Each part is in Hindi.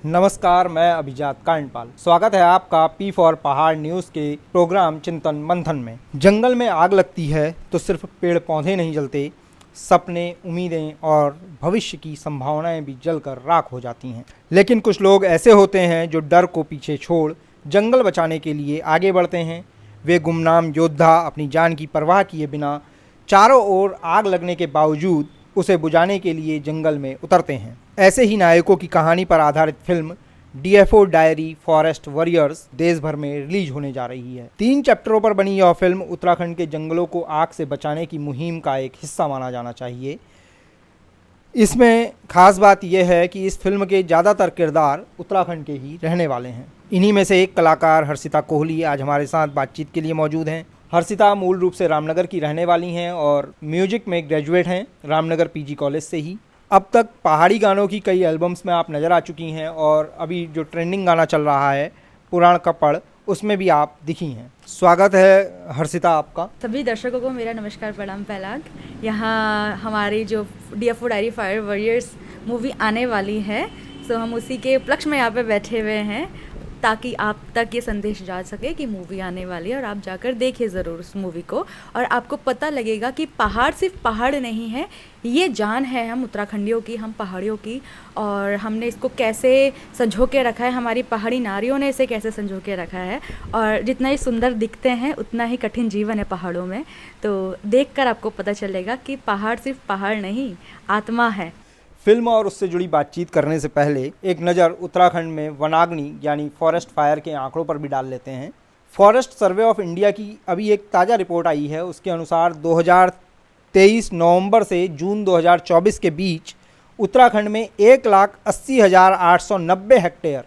नमस्कार, मैं अभिजात कांडपाल। स्वागत है आपका पी फॉर पहाड़ न्यूज़ के प्रोग्राम चिंतन मंथन में। जंगल में आग लगती है तो सिर्फ पेड़ पौधे नहीं जलते, सपने, उम्मीदें और भविष्य की संभावनाएं भी जलकर राख हो जाती हैं। लेकिन कुछ लोग ऐसे होते हैं जो डर को पीछे छोड़ जंगल बचाने के लिए आगे बढ़ते हैं। वे गुमनाम योद्धा अपनी जान की परवाह किए बिना चारों ओर आग लगने के बावजूद उसे बुझाने के लिए जंगल में उतरते हैं। ऐसे ही नायकों की कहानी पर आधारित film DFO diary forest warriors देश भर में रिलीज होने जा रही है। 3 चैप्टरों पर बनी यह फिल्म उत्तराखंड के जंगलों को आग से बचाने की मुहिम का एक हिस्सा माना जाना चाहिए। इसमें खास बात यह है कि इस फिल्म के ज़्यादातर किरदार उत्तराखंड के ही रहने वाले हैं। इन्हीं में से एक कलाकार हर्षिता कोहली आज हमारे साथ बातचीत के लिए मौजूद हैं। हर्षिता मूल रूप से रामनगर की रहने वाली हैं और म्यूजिक में ग्रेजुएट हैं रामनगर पीजी कॉलेज से ही। अब तक पहाड़ी गानों की कई एल्बम्स में आप नज़र आ चुकी हैं और अभी जो ट्रेंडिंग गाना चल रहा है पुराण कपड़, उसमें भी आप दिखी हैं। स्वागत है हर्षिता आपका। सभी दर्शकों को मेरा नमस्कार, प्रणाम पैलाग। यहाँ हमारी जो DFO diary fire warriors movie आने वाली है, सो हम उसी के उपलक्ष्य में यहाँ पे बैठे हुए हैं ताकि आप तक ये संदेश जा सके कि मूवी आने वाली है और आप जाकर देखिए ज़रूर उस मूवी को। और आपको पता लगेगा कि पहाड़ सिर्फ पहाड़ नहीं है, ये जान है हम उत्तराखंडियों की, हम पहाड़ियों की, और हमने इसको कैसे संजो के रखा है, हमारी पहाड़ी नारियों ने इसे कैसे संजो के रखा है। और जितना ही सुंदर दिखते हैं उतना ही कठिन जीवन है पहाड़ों में। तो देखकर आपको पता चलेगा कि पहाड़ सिर्फ पहाड़ नहीं, आत्मा है। फिल्म और उससे जुड़ी बातचीत करने से पहले एक नज़र उत्तराखंड में वनाग्नि यानी फॉरेस्ट फायर के आंकड़ों पर भी डाल लेते हैं। फॉरेस्ट सर्वे ऑफ इंडिया की अभी एक ताज़ा रिपोर्ट आई है। उसके अनुसार 2023 नवंबर से जून 2024 के बीच उत्तराखंड में 1,80,890 हेक्टेयर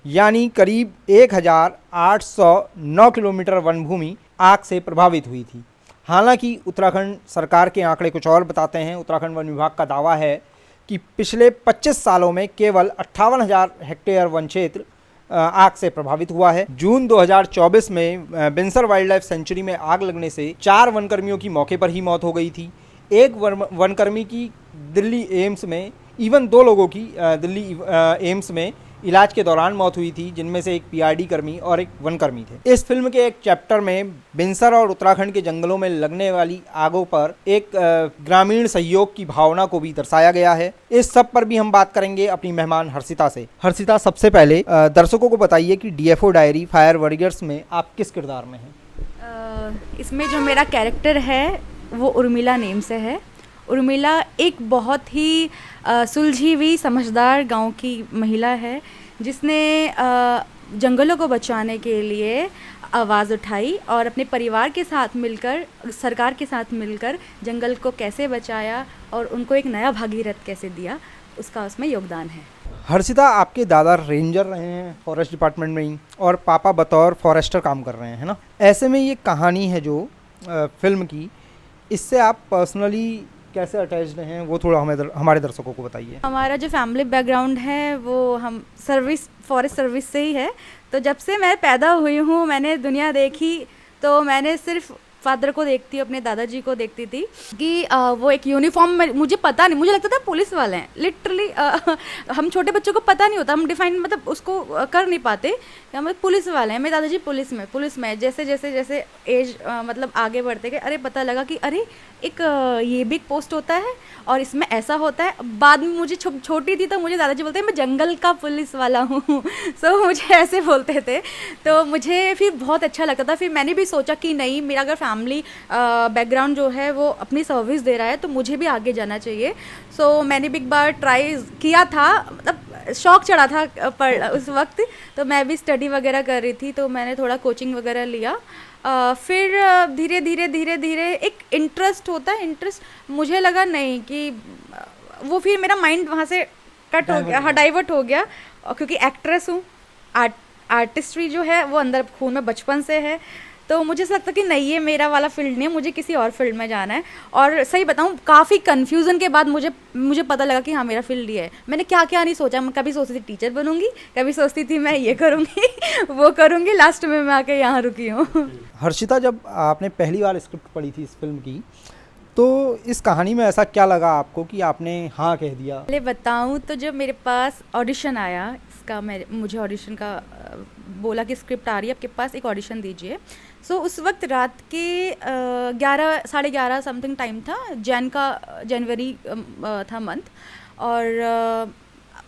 यानी करीब 1,809 किलोमीटर वन भूमि आग से प्रभावित हुई थी। हालांकि उत्तराखंड सरकार के आंकड़े कुछ और बताते हैं। उत्तराखंड वन विभाग का दावा है कि पिछले 25 सालों में केवल 58,000 हेक्टेयर वन क्षेत्र आग से प्रभावित हुआ है। जून 2024 में बिनसर वाइल्ड लाइफ सेंचुरी में आग लगने से 4 वनकर्मियों की मौके पर ही मौत हो गई थी। एक वनकर्मी की दिल्ली एम्स में, इवन 2 लोगों की दिल्ली एम्स में इलाज के दौरान मौत हुई थी, जिनमें से एक पीआरडी कर्मी और एक वनकर्मी थे। इस फिल्म के एक चैप्टर में बिनसर और उत्तराखंड के जंगलों में लगने वाली आगों पर एक ग्रामीण सहयोग की भावना को भी दर्शाया गया है। इस सब पर भी हम बात करेंगे अपनी मेहमान हर्षिता से। हर्षिता, सबसे पहले दर्शकों को बताइए कि डीएफओ डायरी फायर वॉरियर्स में आप किस किरदार में हैं? इसमें जो मेरा कैरेक्टर है वो उर्मिला नेम से है। उर्मिला एक बहुत ही सुलझी हुई समझदार गांव की महिला है जिसने जंगलों को बचाने के लिए आवाज़ उठाई और अपने परिवार के साथ मिलकर, सरकार के साथ मिलकर जंगल को कैसे बचाया और उनको एक नया भागीरथ कैसे दिया, उसका उसमें योगदान है। हर्षिता, आपके दादा रेंजर रहे हैं फॉरेस्ट डिपार्टमेंट में ही और पापा बतौर फॉरेस्टर काम कर रहे हैं, है ना? ऐसे में ये कहानी है जो फिल्म की, इससे आप पर्सनली कैसे अटैच्ड हैं वो थोड़ा हमारे दर्शकों को बताइए। हमारा जो फैमिली बैकग्राउंड है वो हम फॉरेस्ट सर्विस से ही है। तो जब से मैं पैदा हुई हूँ मैंने दुनिया देखी, तो मैंने सिर्फ फादर को देखती, अपने दादाजी को देखती थी कि वो एक यूनिफॉर्म में, मुझे पता नहीं, मुझे लगता था पुलिस वाले हैं लिटरली। हम छोटे बच्चों को पता नहीं होता, हम डिफाइन मतलब उसको कर नहीं पाते, हम पुलिस वाले हैं। मेरे दादाजी पुलिस में जैसे जैसे जैसे एज मतलब आगे बढ़ते गए, अरे पता लगा कि अरे एक ये भी एक पोस्ट होता है और इसमें ऐसा होता है। बाद में मुझे छोटी थी तो मुझे दादाजी बोलते हैं मैं जंगल का पुलिस वाला हूँ। सो मुझे ऐसे बोलते थे, तो मुझे फिर बहुत अच्छा लगता था। फिर मैंने भी सोचा कि नहीं, मेरा अगर फैमिली बैकग्राउंड जो है वो अपनी सर्विस दे रहा है तो मुझे भी आगे जाना चाहिए। सो मैंने भी एक बार ट्राई किया था, मतलब शौक चढ़ा था पर उस वक्त, तो मैं भी स्टडी वगैरह कर रही थी, तो मैंने थोड़ा कोचिंग वगैरह लिया। फिर धीरे धीरे एक इंटरेस्ट होता है, इंटरेस्ट मुझे लगा नहीं कि वो, फिर मेरा माइंड वहाँ से कट हो गया, हाँ डाइवर्ट हो गया, क्योंकि एक्ट्रेस हूँ, आर्टिस्ट्री जो है वो अंदर खून में बचपन से है। तो मुझे ऐसा लगता कि नहीं, ये मेरा वाला फील्ड नहीं है, मुझे किसी और फील्ड में जाना है। और सही बताऊँ, काफ़ी कन्फ्यूज़न के बाद मुझे पता लगा कि हाँ मेरा फील्ड ये है। मैंने क्या क्या नहीं सोचा, मैं कभी सोचती थी टीचर बनूंगी, कभी सोचती थी मैं ये करूँगी वो करूँगी, लास्ट में मैं आके यहाँ रुकी हूँ। हर्षिता, जब आपने पहली बार स्क्रिप्ट पढ़ी थी इस फिल्म की, तो इस कहानी में ऐसा क्या लगा आपको कि आपने हाँ कह दिया? पहले बताऊँ तो जब मेरे पास ऑडिशन आया इसका मुझे ऑडिशन का बोला कि स्क्रिप्ट आ रही है आपके पास, एक ऑडिशन दीजिए। सो उस वक्त रात के 11 साढ़े 11 समथिंग टाइम था, जनवरी था मंथ, और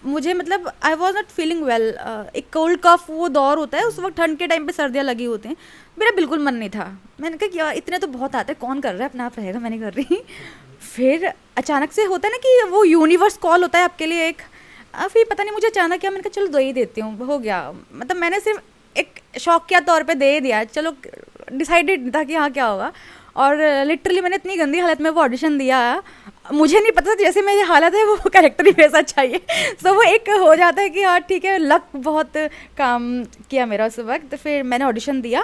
मुझे मतलब I was not feeling well. एक कोल्ड कफ वो दौर होता है उस वक्त, ठंड के टाइम पे सर्दियाँ लगी होती हैं, मेरा बिल्कुल मन नहीं था। मैंने कहा कि यार इतने तो बहुत आते हैं, कौन कर रहा है, अपना आप रहेगा, मैंने कर रही। फिर अचानक से होता है ना कि वो यूनिवर्स कॉल होता है आपके लिए एक, फिर पता नहीं मुझे अचानक क्या, मैंने कहा चलो दे ही देती हूँ, हो गया। मतलब मैंने सिर्फ एक शौकिया तौर पे दे दिया, चलो, डिसाइडेड था कि हाँ क्या होगा। और लिटरली मैंने इतनी गंदी हालत में वो ऑडिशन दिया, मुझे नहीं पता था जैसे मेरी हालत है वो कैरेक्टर ही वैसा चाहिए। सो वो एक हो जाता है कि हाँ ठीक है, लक बहुत काम किया मेरा उस वक्त। फिर मैंने ऑडिशन दिया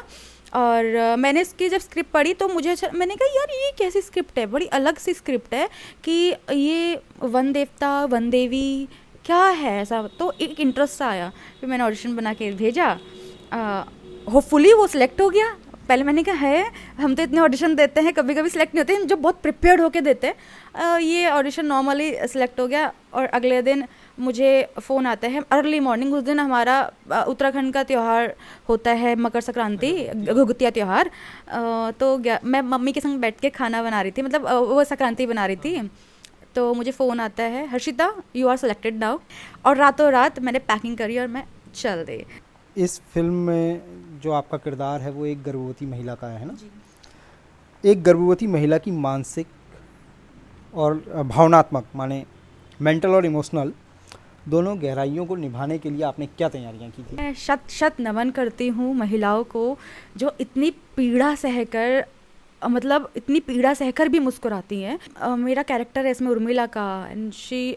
और मैंने इसकी जब स्क्रिप्ट पढ़ी तो मैंने कहा यार ये कैसी स्क्रिप्ट है, बड़ी अलग सी स्क्रिप्ट है कि ये वन देवता वन देवी क्या है ऐसा, तो एक इंटरेस्ट आया। फिर मैंने ऑडिशन बना के भेजा, होपफुली वो सिलेक्ट हो गया। पहले मैंने कहा है हम तो इतने ऑडिशन देते हैं, कभी कभी सिलेक्ट नहीं होते हैं, जो बहुत प्रिपेयर्ड होके देते हैं। ये ऑडिशन नॉर्मली सिलेक्ट हो गया और अगले दिन मुझे फ़ोन आता है अर्ली मॉर्निंग। उस दिन हमारा उत्तराखंड का त्यौहार होता है, मकर संक्रांति, घुघुतिया त्यौहार। तो मैं मम्मी के संग बैठ के खाना बना रही थी, मतलब वो संक्रांति बना रही थी। तो मुझे फ़ोन आता है, Harshita you are selected now. और रातों रात मैंने पैकिंग करी और मैं चल दी। इस फिल्म में जो आपका किरदार है वो एक गर्भवती महिला का है ना जी। एक गर्भवती महिला की मानसिक और भावनात्मक, माने मेंटल और इमोशनल दोनों गहराइयों को निभाने के लिए आपने क्या तैयारियां की थी? मैं शत शत नमन करती हूँ महिलाओं को जो इतनी पीड़ा सहकर, मतलब इतनी पीड़ा सहकर भी मुस्कुराती हैं। मेरा कैरेक्टर है इसमें उर्मिला का, and she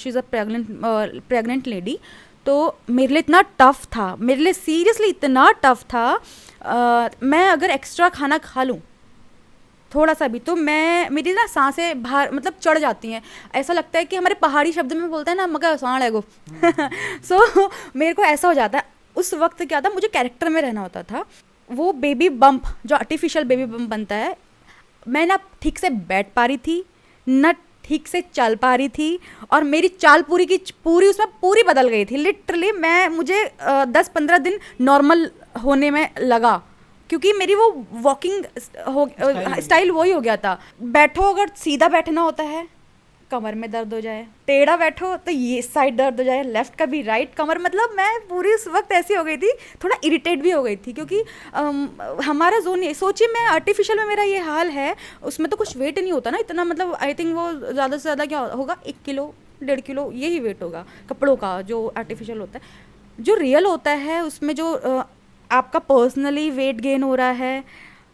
is a pregnant lady. तो मेरे लिए इतना टफ़ था, मेरे लिए सीरियसली इतना टफ़ था। मैं अगर एक्स्ट्रा खाना खा लूँ थोड़ा सा भी तो मेरी ना सांसें बाहर मतलब चढ़ जाती हैं। ऐसा लगता है कि हमारे पहाड़ी शब्द में बोलते हैं ना, मगर सांड है गो। सो मेरे को ऐसा हो जाता है। उस वक्त क्या था, मुझे कैरेक्टर में रहना होता था। वो बेबी बम्प जो आर्टिफिशियल बेबी बम्प बनता है, मैं ना ठीक से बैठ पा रही थी न ठीक से चल पा रही थी, और मेरी चाल पूरी की पूरी उसमें पूरी बदल गई थी। लिटरली मुझे 10-15 दिन नॉर्मल होने में लगा, क्योंकि मेरी वो वॉकिंग स्टाइल वही हो गया था। बैठो, अगर सीधा बैठना होता है कमर में दर्द हो जाए, टेढ़ा बैठो तो ये साइड दर्द हो जाए, लेफ्ट का भी राइट कमर, मतलब मैं पूरी उस वक्त ऐसी हो गई थी, थोड़ा इरिटेट भी हो गई थी। क्योंकि हमारा जोन ये सोचिए, मैं आर्टिफिशियल में मेरा ये हाल है, उसमें तो कुछ वेट नहीं होता ना इतना, मतलब आई थिंक वो ज़्यादा से ज़्यादा क्या होगा 1 किलो 1.5 किलो यही वेट होगा कपड़ों का, जो आर्टिफिशियल होता है। जो रियल होता है उसमें जो आपका पर्सनली वेट गेन हो रहा है,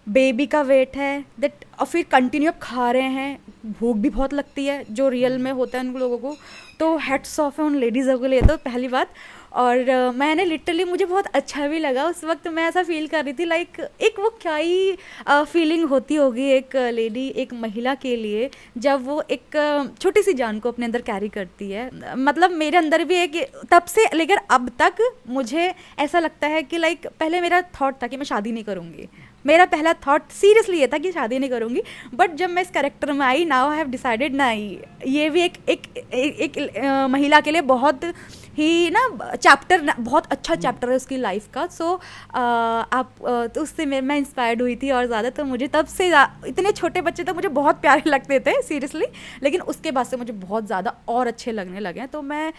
बेबी का वेट है दैट, और फिर कंटिन्यू आप खा रहे हैं, भूख भी बहुत लगती है जो रियल में होता है उन लोगों को। तो हेड्स ऑफ है उन लेडीज़ों के लिए, तो पहली बात। और मैंने लिटरली, मुझे बहुत अच्छा भी लगा उस वक्त। मैं ऐसा फील कर रही थी लाइक एक वो क्या ही फीलिंग होती होगी एक लेडी, एक महिला के लिए, जब वो एक छोटी सी जान को अपने अंदर कैरी करती है। मतलब मेरे अंदर भी एक, तब से लेकर अब तक मुझे ऐसा लगता है कि लाइक पहले मेरा थॉट था कि मैं शादी नहीं करूँगी, मेरा पहला थॉट सीरियसली ये था कि शादी नहीं करूँगी। बट जब मैं इस कैरेक्टर में आई, नाउ आई हैव डिसाइडेड ना, ये भी एक महिला के लिए बहुत ही ना चैप्टर, बहुत अच्छा चैप्टर है उसकी लाइफ का। सो आप तो उससे मैं इंस्पायर्ड हुई थी और ज़्यादा। तो मुझे तब से इतने छोटे बच्चे तो मुझे बहुत प्यारे लगते थे सीरियसली, लेकिन उसके बाद से मुझे बहुत ज़्यादा और अच्छे लगने लगे हैं। तो मैं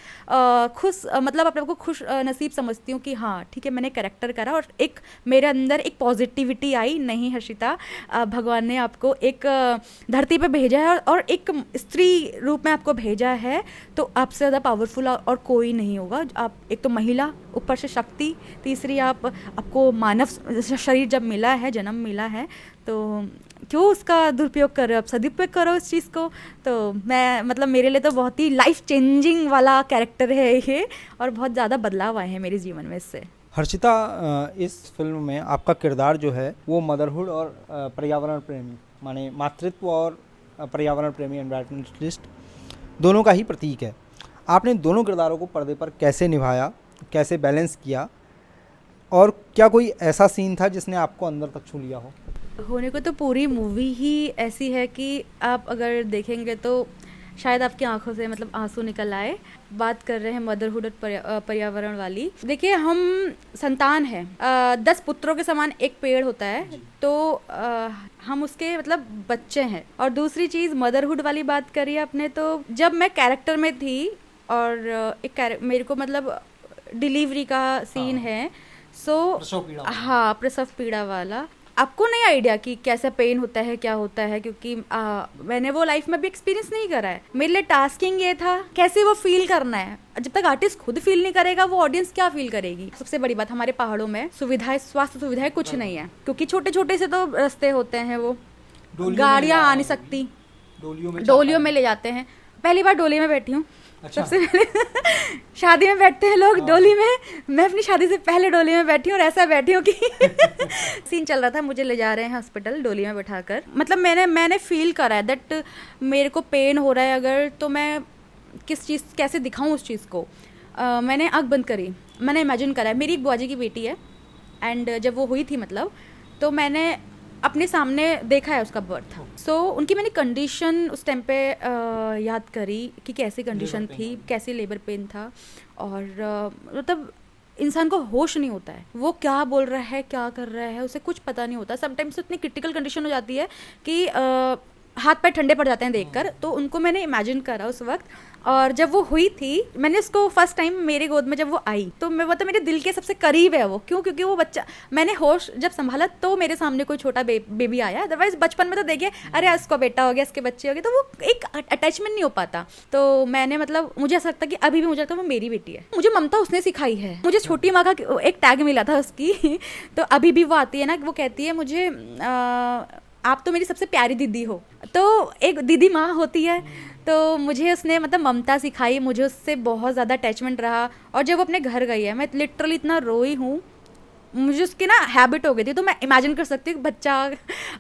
खुश, मतलब अपने को खुश नसीब समझती हूँ कि हाँ ठीक है, मैंने कैरेक्टर करा और एक मेरे अंदर एक पॉजिटिविटी आई। नहीं हर्षिता, भगवान ने आपको एक धरती पे भेजा है और एक स्त्री रूप में आपको भेजा है, तो आपसे ज़्यादा पावरफुल और कोई नहीं होगा। आप एक तो महिला, ऊपर से शक्ति, तीसरी आपको मानव शरीर जब मिला है, जन्म मिला है, तो क्यों उसका दुरुपयोग कर रहे हो, आप सदुपयोग करो इस चीज़ को। तो मैं मतलब मेरे लिए तो बहुत ही लाइफ चेंजिंग वाला कैरेक्टर है ये, और बहुत ज़्यादा बदलाव आए हैं मेरे जीवन में इससे। हर्षिता, इस फिल्म में आपका किरदार जो है वो मदरहुड और पर्यावरण प्रेमी, माने मातृत्व और पर्यावरण प्रेमी, एनवायरमेंटलिस्ट दोनों का ही प्रतीक है। आपने दोनों किरदारों को पर्दे पर कैसे निभाया, कैसे बैलेंस किया, और क्या कोई ऐसा सीन था जिसने आपको अंदर तक छू लिया हो? होने को तो पूरी मूवी ही ऐसी है कि आप अगर देखेंगे तो शायद आपकी आंखों से मतलब आंसू निकल आए। बात कर रहे हैं मदरहुड और पर्यावरण वाली। देखिए, हम संतान हैं, 10 पुत्रों के समान एक पेड़ होता है, तो हम उसके मतलब बच्चे हैं। और दूसरी चीज़ मदरहुड वाली बात करिए आपने, तो जब मैं कैरेक्टर में थी और मेरे को मतलब डिलीवरी का सीन है, हाँ, प्रसव पीड़ा वाला। आपको नहीं आइडिया कि कैसा पेन होता है, क्या होता है, क्योंकि मैंने वो लाइफ में भी एक्सपीरियंस नहीं करा है। मेरे लिए टास्किंग ये था कैसे वो फील करना है। जब तक आर्टिस्ट खुद फील नहीं करेगा, वो ऑडियंस क्या फील करेगी। सबसे बड़ी बात, हमारे पहाड़ों में सुविधाएं, स्वास्थ्य सुविधाएं कुछ नहीं है, क्योंकि छोटे छोटे से तो रास्ते होते हैं, वो गाड़ियां आ नहीं सकती, डोलियों में ले जाते हैं। पहली बार डोली में बैठी हूँ। अच्छा। सबसे पहले शादी में बैठते हैं लोग डोली में, मैं अपनी शादी से पहले डोली में बैठी हूँ और ऐसा बैठी हूँ कि सीन चल रहा था, मुझे ले जा रहे हैं हॉस्पिटल डोली में बैठाकर। मतलब मैंने फील करा है दैट मेरे को पेन हो रहा है अगर, तो मैं किस चीज़ कैसे दिखाऊँ उस चीज़ को। मैंने आँख बंद करी, मैंने इमेजिन करा है। मेरी एक बुआ जी की बेटी है, एंड जब वो हुई थी मतलब, तो मैंने अपने सामने देखा है उसका बर्थ। सो उनकी मैंने कंडीशन उस टाइम पे याद करी कि कैसी कंडीशन थी, कैसी लेबर पेन था। और मतलब इंसान को होश नहीं होता है, वो क्या बोल रहा है, क्या कर रहा है, उसे कुछ पता नहीं होता। समटाइम्स इतनी क्रिटिकल कंडीशन हो जाती है कि हाथ पैर ठंडे पड़ जाते हैं देखकर। तो उनको मैंने इमेजिन करा उस वक्त। और जब वो हुई थी, मैंने उसको फर्स्ट टाइम मेरे गोद में जब वो आई, तो मैं मतलब मेरे दिल के सबसे करीब है वो। क्यों? क्योंकि वो बच्चा, मैंने होश जब संभाला तो मेरे सामने कोई छोटा बेबी आया। अदरवाइज बचपन में तो देखिए, अरे इसका बेटा हो गया, इसके बच्चे हो गए, तो वो एक अटैचमेंट नहीं हो पाता। तो मैंने मतलब मुझे ऐसा लगता कि अभी भी मुझे लगता है वो मेरी बेटी है। मुझे ममता उसने सिखाई है। मुझे छोटी माँ का एक टैग मिला था उसकी तो अभी भी वो आती है ना, वो कहती है मुझे आप तो मेरी सबसे प्यारी दीदी हो। तो एक दीदी माँ होती है, तो मुझे उसने मतलब ममता सिखाई, मुझे उससे बहुत ज़्यादा अटैचमेंट रहा। और जब वो अपने घर गई है, मैं लिटरली इतना रोई हूँ, मुझे उसकी ना हैबिट हो गई थी। तो मैं इमेजिन कर सकती हूँ बच्चा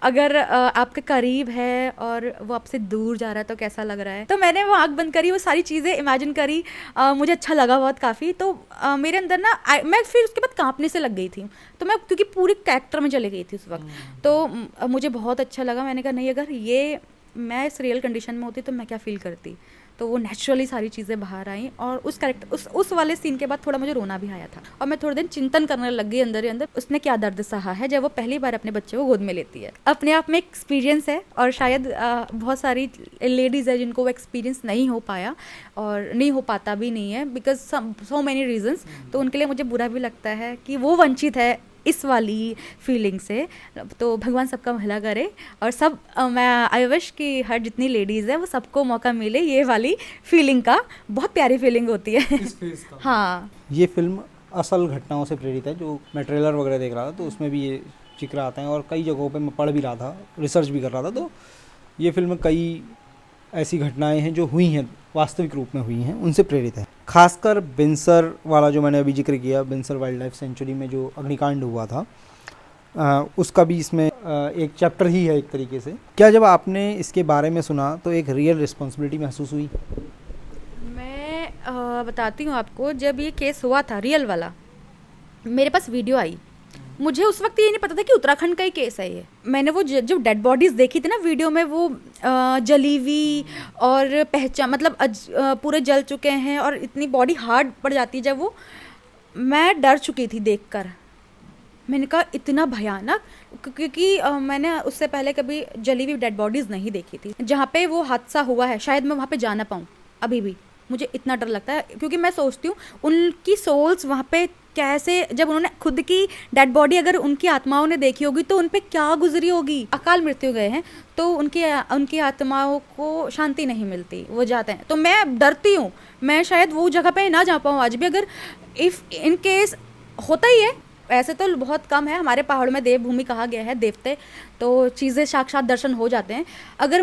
अगर आपके करीब है और वो आपसे दूर जा रहा है तो कैसा लग रहा है। तो मैंने वो आँख बंद करी, वो सारी चीज़ें इमेजिन करी। मुझे अच्छा लगा बहुत काफ़ी। तो मेरे अंदर ना मैं फिर उसके बाद काँपने से लग गई थी। तो मैं क्योंकि पूरी कैरेक्टर में चली गई थी उस वक्त, तो मुझे बहुत अच्छा लगा। मैंने कहा नहीं, अगर ये मैं इस रियल कंडीशन में होती तो मैं क्या फील करती। तो वो नेचुरली सारी चीज़ें बाहर आई। और उस कैरेक्टर उस वाले सीन के बाद थोड़ा मुझे रोना भी आया था। और मैं थोड़े दिन चिंतन करने लग गई अंदर ही अंदर, उसने क्या दर्द सहा है जब वो पहली बार अपने बच्चे को गोद में लेती है। अपने आप में एक्सपीरियंस है, और शायद बहुत सारी लेडीज़ है जिनको वो एक्सपीरियंस नहीं हो पाया और नहीं हो पाता भी नहीं है, बिकॉज सो मैनी रीजंस। तो उनके लिए मुझे बुरा भी लगता है कि वो वंचित है इस वाली फीलिंग से। तो भगवान सबका भला करे। और सब मैं आई विश कि हर जितनी लेडीज़ है वो सबको मौका मिले ये वाली फीलिंग का। बहुत प्यारी फीलिंग होती है इस फेस का। हाँ, ये फिल्म असल घटनाओं से प्रेरित है। जो मैं ट्रेलर वगैरह देख रहा था तो उसमें भी ये जिक्र आता है, और कई जगहों पे मैं पढ़ भी रहा था, रिसर्च भी कर रहा था। तो ये फिल्म कई ऐसी घटनाएं हैं जो हुई हैं, वास्तविक रूप में हुई हैं, उनसे प्रेरित है। खासकर बिनसर वाला जो मैंने अभी जिक्र किया, बिनसर वाइल्ड लाइफ सेंचुरी में जो अग्निकांड हुआ था, उसका भी इसमें एक चैप्टर ही है एक तरीके से। क्या जब आपने इसके बारे में सुना तो एक रियल रिस्पॉन्सिबिलिटी महसूस हुई? मैं बताती हूँ आपको, जब ये केस हुआ था रियल वाला, मेरे पास वीडियो आई। मुझे उस वक्त ये नहीं पता था कि उत्तराखंड का ही केस है ये। मैंने वो जो डेड बॉडीज़ देखी थी ना वीडियो में, वो जली हुई और पहचान मतलब पूरे जल चुके हैं, और इतनी बॉडी हार्ड पड़ जाती है जब वो, मैं डर चुकी थी देखकर। मैंने कहा इतना भयानक, क्योंकि मैंने उससे पहले कभी जली हुई डेड बॉडीज़ नहीं देखी थी। जहाँ पे वो हादसा हुआ है, शायद मैं वहाँ पे जा ना पाऊँ अभी भी। मुझे इतना डर लगता है, क्योंकि मैं सोचती हूँ उनकी सोल्स वहाँ पे कैसे, जब उन्होंने खुद की डेड बॉडी अगर उनकी आत्माओं ने देखी होगी तो उन पे क्या गुजरी होगी। अकाल मृत्यु गए हैं तो उनकी आत्माओं को शांति नहीं मिलती, वो जाते हैं। तो मैं डरती हूँ, मैं शायद वो जगह पे ना जा पाऊँ आज भी। अगर इफ़ इन केस होता ही है, ऐसे तो बहुत कम है, हमारे पहाड़ों में देवभूमि कहा गया है, देवते, तो चीज़ें साक्षात दर्शन हो जाते हैं। अगर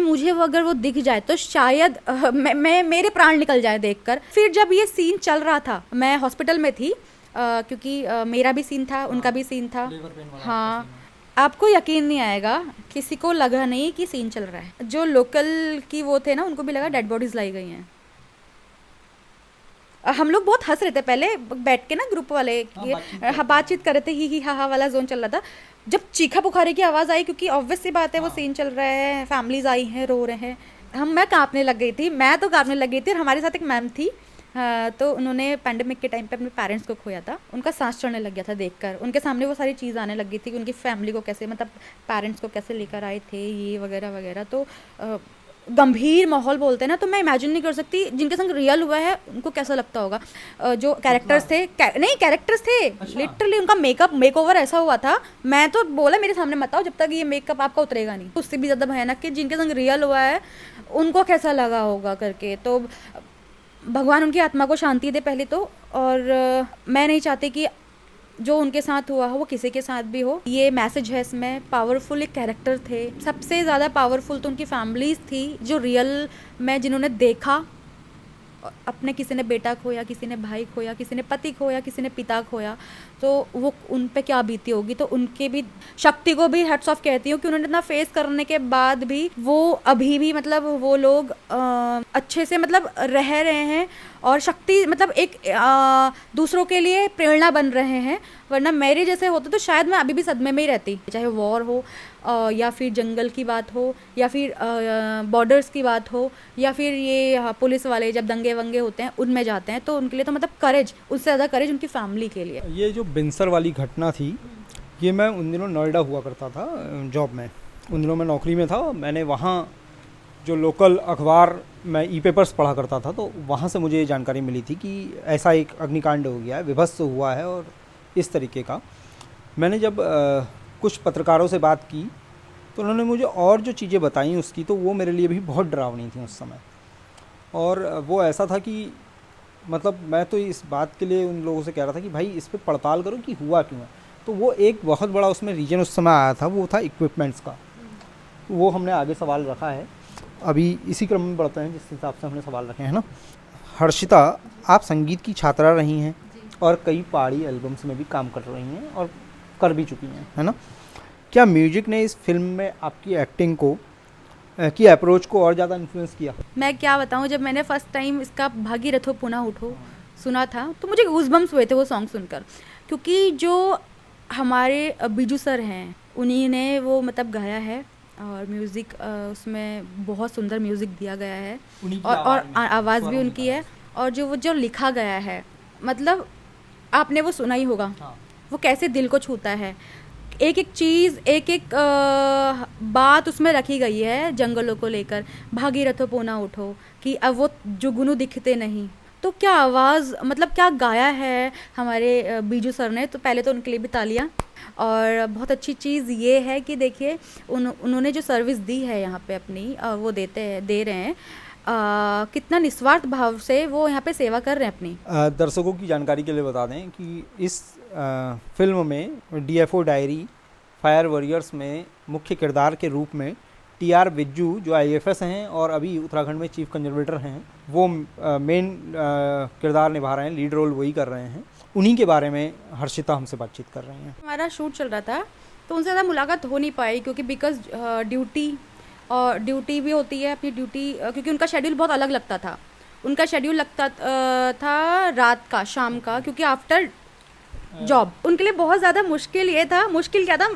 वो दिख जाए तो शायद मैं मेरे प्राण निकल जाए देखकर। फिर जब ये सीन चल रहा था, मैं हॉस्पिटल में थी, क्योंकि मेरा भी सीन था, उनका भी सीन था। हाँ, आपको यकीन नहीं आएगा, किसी को लगा नहीं कि सीन चल रहा है। जो लोकल की वो थे ना, उनको भी लगा डेड बॉडीज लाई गई हैं। हम लोग बहुत हंस रहे थे पहले बैठ के ना, ग्रुप वाले बातचीत कर रहे थे, ही हा वाला जोन चल रहा था। जब चीखा पुखारे की आवाज़ आई, क्योंकि ऑब्वियस सी बात है वो सीन चल रहा है, फैमिलीज आई हैं, रो रहे हैं, मैं कांपने लग गई थी, मैं तो कांपने लग गई थी। और हमारे साथ एक मैम थी, तो उन्होंने पैंडेमिक के टाइम पे अपने पेरेंट्स को खोया था। उनका सांस चढ़ने लग गया था देखकर, उनके सामने वो सारी चीज़ आने लग गई थी कि उनकी फैमिली को कैसे, मतलब पेरेंट्स को कैसे लेकर आए थे, ये वगैरह वगैरह। तो गंभीर माहौल बोलते हैं ना, तो मैं इमेजिन नहीं कर सकती जिनके संग रियल हुआ है उनको कैसा लगता होगा। जो कैरेक्टर्स थे, नहीं कैरेक्टर्स थे, लिटरली उनका मेकओवर ऐसा हुआ था। मैं तो बोला मेरे सामने मत आओ जब तक ये मेकअप आपका उतरेगा नहीं। उससे भी ज़्यादा भयानक कि जिनके संग रियल हुआ है उनको कैसा लगा होगा करके। तो भगवान उनकी आत्मा को शांति दे पहले तो, और मैं नहीं चाहती कि जो उनके साथ हुआ हो वो किसी के साथ भी हो। ये मैसेज है इसमें। पावरफुल एक कैरेक्टर थे, सबसे ज़्यादा पावरफुल तो उनकी फैमिलीज थी जो रियल में जिन्होंने देखा अपने, किसी ने बेटा खोया, किसी ने भाई खोया, किसी ने पति खोया, किसी ने पिता खोया, तो वो उन पे क्या बीती होगी। तो उनके भी शक्ति को भी हेड्स ऑफ कहती हूँ कि उन्होंने इतना फेस करने के बाद भी वो अभी भी मतलब वो लोग अच्छे से मतलब रह रहे हैं और शक्ति मतलब एक दूसरों के लिए प्रेरणा बन रहे हैं। वरना मेरे जैसे होते तो शायद मैं अभी भी सदमे में ही रहती, चाहे वॉर हो या फिर जंगल की बात हो या फिर बॉर्डर्स की बात हो या फिर ये पुलिस वाले जब दंगे वंगे होते हैं उनमें जाते हैं, तो उनके लिए तो मतलब करेज, उससे ज़्यादा करेज उनकी फैमिली के लिए। ये जो बिनसर वाली घटना थी, ये मैं उन दिनों नोएडा हुआ करता था जॉब में, उन दिनों मैं नौकरी में था। मैंने वहाँ जो लोकल अखबार मैं ई-पेपर्स पढ़ा करता था, तो वहाँ से मुझे ये जानकारी मिली थी कि ऐसा एक अग्निकांड हो गया है, विभत्स हुआ है और इस तरीके का। मैंने जब कुछ पत्रकारों से बात की तो उन्होंने मुझे और जो चीज़ें बताई उसकी, तो वो मेरे लिए भी बहुत डरावनी थी उस समय। और वो ऐसा था कि मतलब मैं तो इस बात के लिए उन लोगों से कह रहा था कि भाई इस पर पड़ताल करो कि हुआ क्यों है। तो वो एक बहुत बड़ा उसमें रीजन उस समय आया था, वो था इक्विपमेंट्स का। वो हमने आगे सवाल रखा है, अभी इसी क्रम में बढ़ते हैं जिस हिसाब से हमने सवाल रखे हैं ना। हर्षिता, आप संगीत की छात्रा रही हैं और कई पहाड़ी एल्बम्स में भी काम कर रही हैं और कर भी चुकी हैं, है ना। क्या म्यूजिक ने इस फिल्म में आपकी एक्टिंग को की अप्रोच को और ज़्यादा इन्फ्लुएंस किया? मैं क्या बताऊँ, जब मैंने फर्स्ट टाइम इसका भागीरथो पुनः उठो सुना था तो मुझे गूज़बम्स हुए थे वो सॉन्ग सुनकर, क्योंकि जो हमारे बीजू सर हैं उन्हीं ने वो मतलब गाया है और म्यूज़िक उसमें बहुत सुंदर म्यूज़िक दिया गया है और आवाज़ भी उनकी है। और जो लिखा गया है मतलब आपने वो सुना ही होगा, वो कैसे दिल को छूता है। एक एक चीज़, एक एक बात उसमें रखी गई है जंगलों को लेकर। भागीरथो पुनः उठो कि अब वो जुगनू दिखते नहीं, तो क्या आवाज़, मतलब क्या गाया है हमारे बीजू सर ने। तो पहले तो उनके लिए भी तालियां। और बहुत अच्छी चीज़ ये है कि देखिए उन्होंने जो सर्विस दी है यहाँ पे अपनी, वो दे रहे हैं, कितना निस्वार्थ भाव से वो यहाँ पे सेवा कर रहे हैं अपनी। दर्शकों की जानकारी के लिए बता दें कि इस फिल्म में डीएफओ डायरी फायर वॉरियर्स में मुख्य किरदार के रूप में टीआर बिज्जू जो आईएफएस हैं और अभी उत्तराखंड में चीफ कंजर्वेटर हैं, वो मेन किरदार निभा रहे हैं, लीड रोल वही कर रहे हैं। उन्हीं के बारे में हर्षिता हमसे बातचीत कर रही हैं। हमारा शूट चल रहा था तो उनसे ज़्यादा मुलाकात हो नहीं पाई, क्योंकि बिकॉज ड्यूटी भी होती है अपनी ड्यूटी, क्योंकि उनका शेड्यूल बहुत अलग लगता था। उनका शेड्यूल लगता था रात का, शाम का, क्योंकि आफ्टर जॉब उनके लिए बहुत ज़्यादा मुश्किल ये था। मुश्किल क्या था,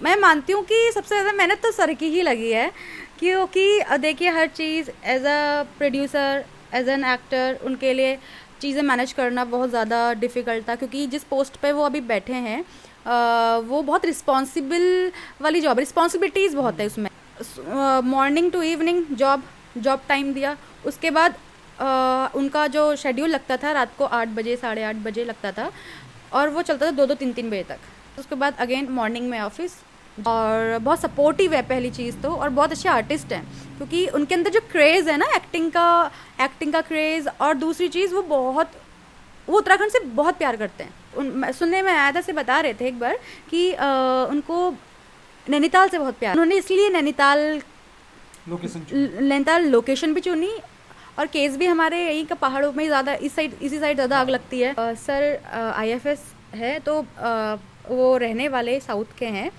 मैं मानती हूँ कि सबसे ज़्यादा मेहनत तो सर की ही लगी है, क्योंकि देखिए हर चीज़ as a producer, as an actor, उनके लिए चीज़ें मैनेज करना बहुत ज़्यादा डिफ़िकल्ट था। क्योंकि जिस पोस्ट पे वो अभी बैठे हैं वो बहुत रिस्पॉन्सिबल वाली जॉब, रिस्पॉन्सिबिलिटीज़ बहुत है उसमें। Morning to evening job time दिया, उसके बाद उनका जो शेड्यूल लगता था रात को 8 बजे 8:30 बजे लगता था और वो चलता था 2-2 3-3 बजे तक। उसके बाद अगेन मॉर्निंग में ऑफिस। और बहुत सपोर्टिव है पहली चीज़ तो, और बहुत अच्छे आर्टिस्ट हैं, क्योंकि उनके अंदर जो क्रेज़ है ना एक्टिंग का क्रेज़। और दूसरी चीज़ वो उत्तराखंड से बहुत प्यार करते हैं। सुनने में आया था, से बता रहे थे एक बार कि उनको नैनीताल से बहुत प्यार, उन्होंने इसलिए नैनीताल लोकेशन भी चुनी। और केस भी हमारे यहीं का पहाड़ों में ज़्यादा, इसी साइड ज़्यादा आग लगती है। सर आईएफएस है तो वो रहने वाले साउथ के हैं,